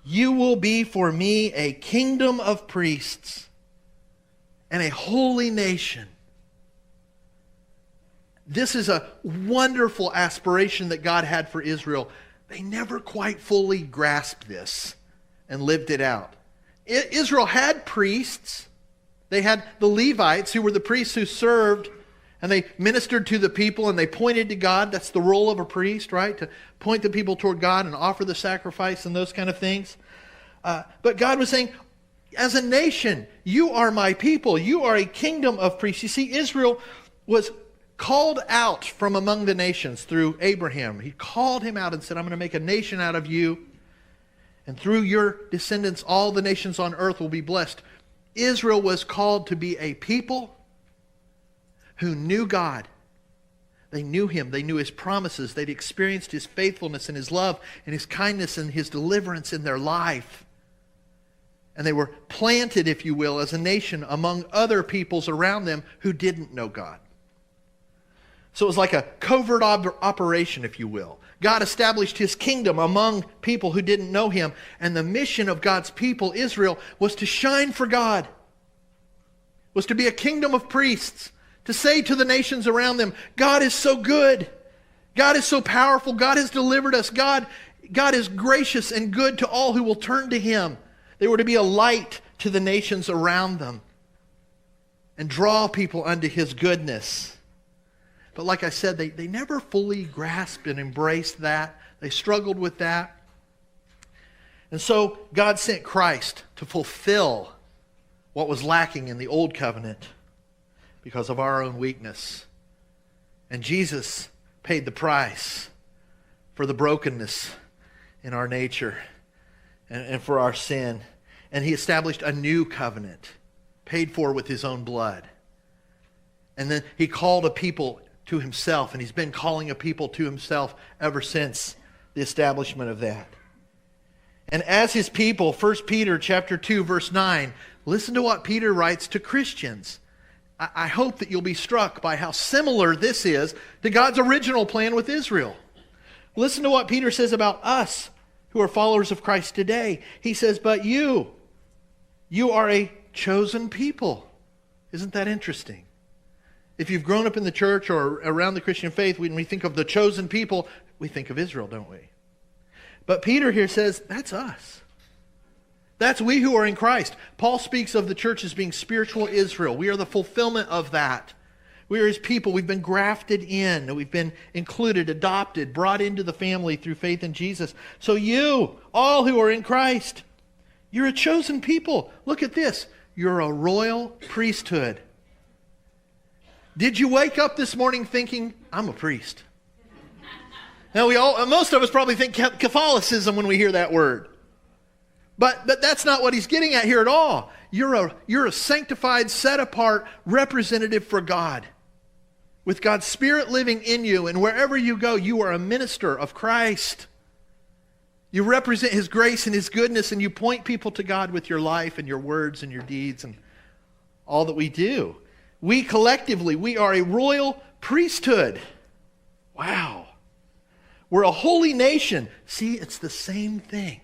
You will be for me a kingdom of priests and a holy nation. This is a wonderful aspiration that God had for Israel. They never quite fully grasped this and lived it out. Israel had priests. They had the Levites, who were the priests who served, and they ministered to the people, and they pointed to God. That's the role of a priest, right? To point the people toward God and offer the sacrifice and those kind of things. But God was saying, as a nation, you are my people. You are a kingdom of priests. You see, Israel was called out from among the nations through Abraham. He called him out and said, I'm going to make a nation out of you. And through your descendants, all the nations on earth will be blessed. Israel was called to be a people who knew God. They knew Him. They knew His promises. They'd experienced His faithfulness and His love and His kindness and His deliverance in their life. And they were planted, if you will, as a nation among other peoples around them who didn't know God. So it was like a covert operation, if you will. God established His kingdom among people who didn't know Him. And the mission of God's people, Israel, was to shine for God. Was to be a kingdom of priests. To say to the nations around them, God is so good. God is so powerful. God has delivered us. God is gracious and good to all who will turn to Him. They were to be a light to the nations around them and draw people unto His goodness. But like I said, they never fully grasped and embraced that. They struggled with that. And so God sent Christ to fulfill what was lacking in the old covenant because of our own weakness. And Jesus paid the price for the brokenness in our nature and for our sin. And He established a new covenant, paid for with His own blood. And then He called a people to Himself, and He's been calling a people to Himself ever since the establishment of that. And as His people, 1 Peter chapter 2, verse 9, listen to what Peter writes to Christians. I hope that you'll be struck by how similar this is to God's original plan with Israel. Listen to what Peter says about us who are followers of Christ today. He says, but you are a chosen people. Isn't that interesting? If you've grown up in the church or around the Christian faith, when we think of the chosen people, we think of Israel, don't we? But Peter here says, that's us. That's we who are in Christ. Paul speaks of the church as being spiritual Israel. We are the fulfillment of that. We are His people. We've been grafted in. We've been included, adopted, brought into the family through faith in Jesus. So you, all who are in Christ, you're a chosen people. Look at this. You're a royal priesthood. Did you wake up this morning thinking, I'm a priest? Now most of us probably think Catholicism when we hear that word. But that's not what he's getting at here at all. You're a sanctified, set apart representative for God. With God's Spirit living in you, and wherever you go, you are a minister of Christ. You represent His grace and His goodness, and you point people to God with your life and your words and your deeds and all that we do. We collectively, we are a royal priesthood. Wow. We're a holy nation. See, it's the same thing.